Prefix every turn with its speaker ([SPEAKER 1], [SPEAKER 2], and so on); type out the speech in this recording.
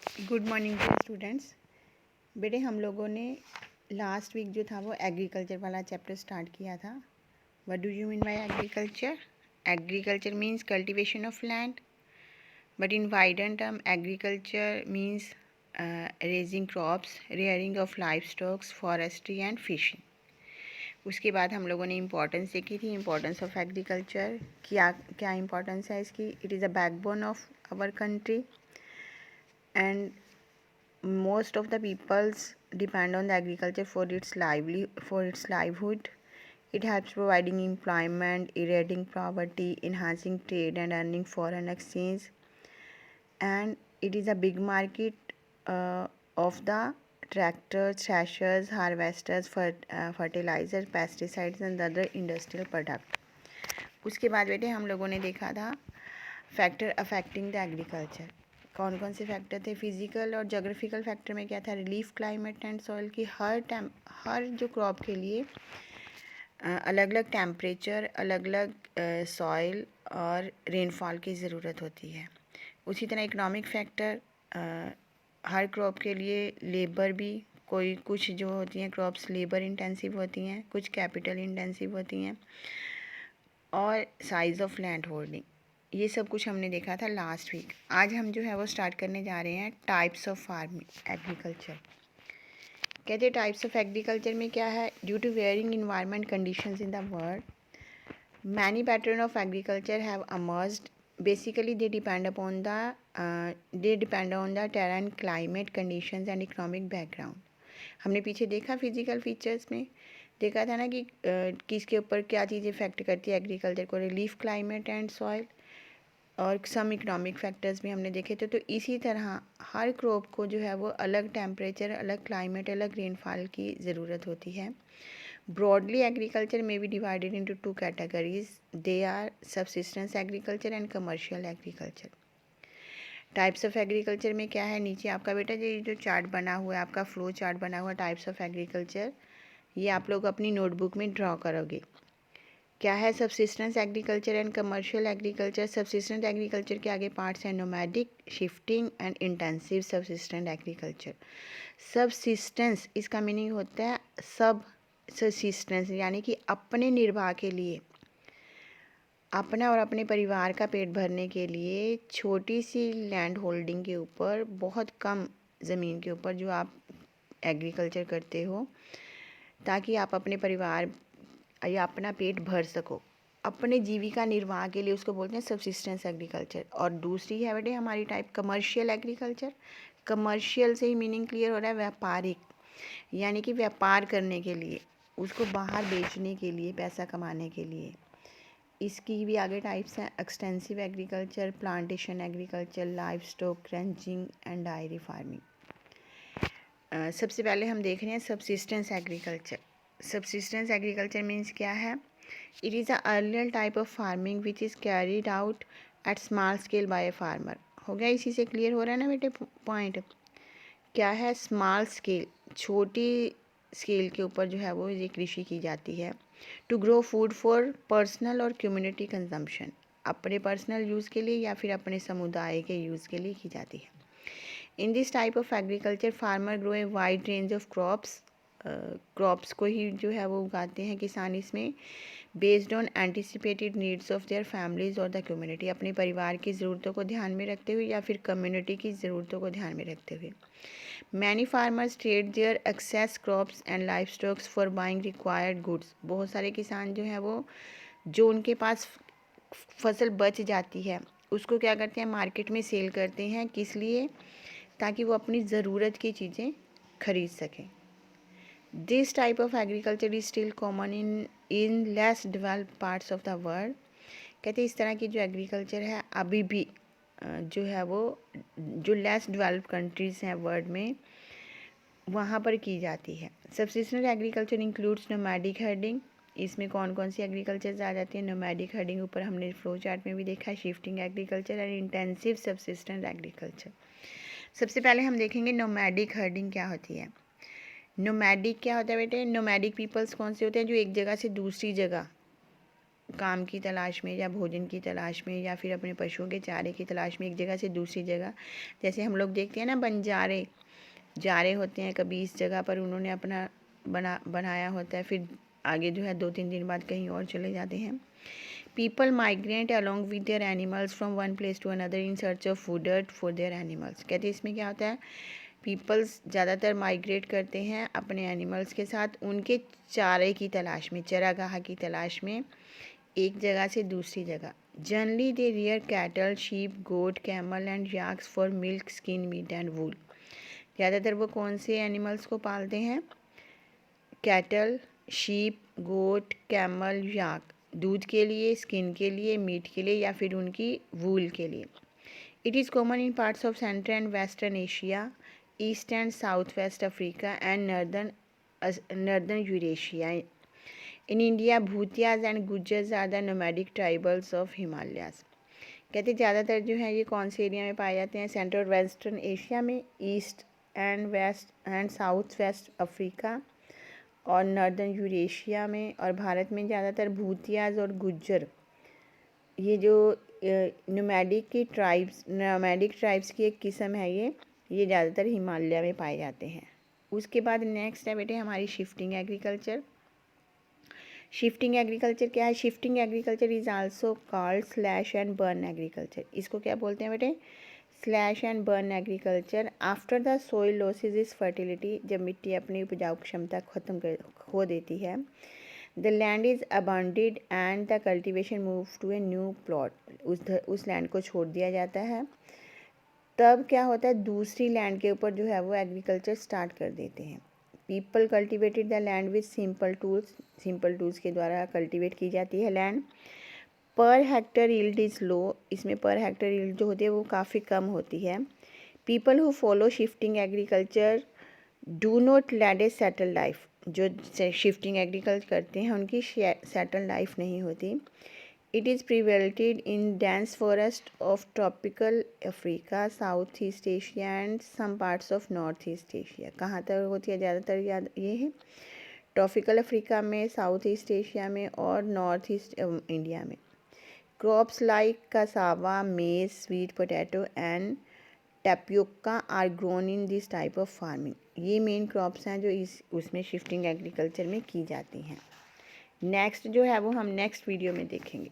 [SPEAKER 1] Good morning to students. बेटे हम लोगों ने लास्ट वीक जो था वो एग्रीकल्चर वाला चैप्टर स्टार्ट किया था। What do you mean by agriculture? Agriculture means cultivation of land, but in wider term agriculture means raising crops, rearing of life stocks, forestry and fishing. उसके बाद हम लोगों ने इम्पोर्टेंस देखी थी, इम्पोर्टेंस ऑफ एग्रीकल्चर। क्या क्या इम्पोर्टेंस है इसकी? It is a backbone of our country and most of the peoples depend on the agriculture for its livelihood. It helps providing employment, erading poverty, enhancing trade and earning foreign exchange, and it is a big market of the tractors, threshers, harvesters, fertilizers, pesticides and other industrial product. उसके बाद बेटे हम लोगों ने देखा था factor affecting the agriculture. कौन कौन से फैक्टर थे? फिजिकल और जोग्राफिकल फैक्टर में क्या था? रिलीफ, क्लाइमेट एंड सॉइल की हर जो क्रॉप के लिए अलग अलग टेम्परेचर, अलग अलग सॉइल और रेनफॉल की ज़रूरत होती है। उसी तरह इकोनॉमिक फैक्टर, हर क्रॉप के लिए लेबर भी, कोई कुछ जो होती हैं क्रॉप्स लेबर इंटेंसिव होती हैं, कुछ कैपिटल इंटेंसिव होती हैं, और साइज़ ऑफ लैंड होल्डिंग। ये सब कुछ हमने देखा था लास्ट वीक। आज हम जो है वो स्टार्ट करने जा रहे हैं टाइप्स ऑफ फार्मिंग एग्रीकल्चर। कहते हैं टाइप्स ऑफ एग्रीकल्चर में क्या है? Due to varying environment conditions in the world many pattern of agriculture have emerged. Basically they depend on the terrain, climate conditions and economic background. हमने पीछे देखा physical features में, देखा था ना कि किसके ऊपर क्या चीज़ इफेक्ट करती है एग्रीकल्चर को, रिलीफ, क्लाइमेट एंड सॉइल, और सम इकोनॉमिक फैक्टर्स भी हमने देखे थे। तो इसी तरह हर क्रॉप को जो है वो अलग टेम्परेचर, अलग क्लाइमेट, अलग रेनफॉल की ज़रूरत होती है। ब्रॉडली एग्रीकल्चर में be divided into two categories, they are subsistence agriculture and commercial agriculture. Types of agriculture में क्या है? नीचे आपका बेटा ये जो चार्ट बना हुआ है, आपका फ्लो चार्ट बना हुआ है टाइप्स ऑफ एग्रीकल्चर, ये आप लोग अपनी नोटबुक में ड्रॉ करोगे। क्या है? Subsistence agriculture and commercial agriculture. Subsistence agriculture के आगे पार्ट्स हैं nomadic, shifting and intensive subsistent agriculture. Subsistence इसका मीनिंग होता है सब सबसिस्टेंस, यानी कि अपने निर्वाह के लिए, अपना और अपने परिवार का पेट भरने के लिए छोटी सी लैंड होल्डिंग के ऊपर, बहुत कम ज़मीन के ऊपर जो आप एग्रीकल्चर करते हो, ताकि आप अपने परिवार या अपना पेट भर सको, अपने जीविका निर्वाह के लिए, उसको बोलते हैं सबसिस्टेंस एग्रीकल्चर। और दूसरी है बेटे हमारी टाइप कमर्शियल एग्रीकल्चर। कमर्शियल से ही मीनिंग क्लियर हो रहा है व्यापारिक, यानी कि व्यापार करने के लिए, उसको बाहर बेचने के लिए, पैसा कमाने के लिए। इसकी भी आगे टाइप्स हैं extensive agriculture, plantation agriculture, live stock ranching and diary farming. सबसे पहले हम देख रहे हैं subsistence agriculture. Subsistence agriculture means क्या है? It is a earlier type of farming which is carried out at small scale bye a farmer. हो गया? इसी से क्लियर हो रहा है ना बेटे पॉइंट? क्या है? स्मॉल स्केल, छोटी स्केल के ऊपर जो है वो ये कृषि की जाती है। To grow food for personal और कम्युनिटी कंजम्पशन, अपने पर्सनल यूज़ के लिए या फिर अपने समुदाय के यूज़ के लिए की जाती है। In this type of agriculture farmer grow a wide range of crops. Crops को ही जो है वो उगाते हैं किसान इसमें, based on anticipated needs of their families और द कम्युनिटी, अपने परिवार की ज़रूरतों को ध्यान में रखते हुए या फिर कम्युनिटी की ज़रूरतों को ध्यान में रखते हुए। Many farmers trade their excess crops and life stocks for buying required goods. बहुत सारे किसान जो हैं वो, जो उनके पास फसल बच जाती है, उसको क्या करते हैं? मार्केट में सेल करते हैं। किस लिए? ताकि वो अपनी ज़रूरत की चीज़ें खरीद सकें। This type of agriculture is still common in less developed parts of the world. कहते हैं इस तरह की जो एग्रीकल्चर है अभी भी जो है वो, जो लेस डेवलप्ड कंट्रीज़ हैं वर्ल्ड में, वहाँ पर की जाती है। Subsistence agriculture includes nomadic herding. इसमें कौन कौन सी एग्रीकल्चर आ जाती है? नोमैडिक हर्डिंग ऊपर हमने फ्लो चार्ट में भी देखा है, shifting agriculture and intensive subsistence agriculture. सबसे पहले हम देखेंगे नोमैडिक हर्डिंग क्या होती है। नोमैडिक क्या होता है बेटे? नोमैडिक पीपल्स कौन से होते हैं? जो एक जगह से दूसरी जगह काम की तलाश में या भोजन की तलाश में या फिर अपने पशुओं के चारे की तलाश में एक जगह से दूसरी जगह, जैसे हम लोग देखते हैं ना बंजारे जारे होते हैं, कभी इस जगह पर उन्होंने अपना बनाया होता है, फिर आगे जो है 2-3 दिन बाद कहीं और चले जाते हैं। People migrate along with their animals from one place to another in search of food for their animals. कहते हैं इसमें क्या होता है, पीपल्स ज़्यादातर माइग्रेट करते हैं अपने एनिमल्स के साथ उनके चारे की तलाश में, चरागाह की तलाश में, एक जगह से दूसरी जगह। Generally they rear cattle, sheep, goat, camel and yaks for milk, skin, meat and wool. ज़्यादातर वो कौन से एनिमल्स को पालते हैं? Cattle, sheep, goat, camel, yak, दूध के लिए, स्किन के लिए, मीट के लिए या फिर उनकी वूल के लिए। It is common in parts of central and western Asia, east and south west Africa and northern Eurasia. In India Bhutias and Gujjars are the nomadic tribals of Himalayas. कहते ज़्यादातर जो है ये कौन से एरिया में पाए जाते हैं? सेंट्रल वेस्टर्न एशिया में, east and west and south west Africa और नर्दर्न यूरेशिया में, और भारत में ज़्यादातर भूतियाज और गुज्जर, ये जो नोमैडिक ट्राइब्स की एक किस्म है, ये ज़्यादातर हिमालय में पाए जाते हैं। उसके बाद नेक्स्ट है बेटे हमारी शिफ्टिंग एग्रीकल्चर। शिफ्टिंग एग्रीकल्चर क्या है? Shifting agriculture is also called slash and burn agriculture. इसको क्या बोलते हैं बेटे? Slash and burn agriculture. After the soil loses is fertility, जब मिट्टी अपनी उपजाऊ क्षमता खो देती है, the land is abounded and the cultivation move to a new plot, उस लैंड को छोड़ दिया जाता है। तब क्या होता है, दूसरी लैंड के ऊपर जो है वो एग्रीकल्चर स्टार्ट कर देते हैं। People cultivated the land with simple tools के द्वारा कल्टिवेट की जाती है land. Per hectare yield is low, इसमें पर हेक्टर यील्ड जो होती है वो काफ़ी कम होती है। People who follow shifting agriculture do not lead a settle life, जो शिफ्टिंग एग्रीकल्चर करते हैं उनकी सेटल लाइफ नहीं होती। It is prevalent in dense forest of tropical Africa, south east Asia and some parts of north east Asia. कहाँ तक होती है ज़्यादातर? ये है ट्रॉपिकल अफ्रीका में, साउथ ईस्ट एशिया में और नॉर्थ ईस्ट इंडिया में। Crops like cassava, maize, sweet potato and tapioca are grown in this type of farming। ये मेन क्रॉप्स हैं जो उसमें शिफ्टिंग एग्रीकल्चर में की जाती हैं। नेक्स्ट जो है वो हम नेक्स्ट वीडियो में देखेंगे।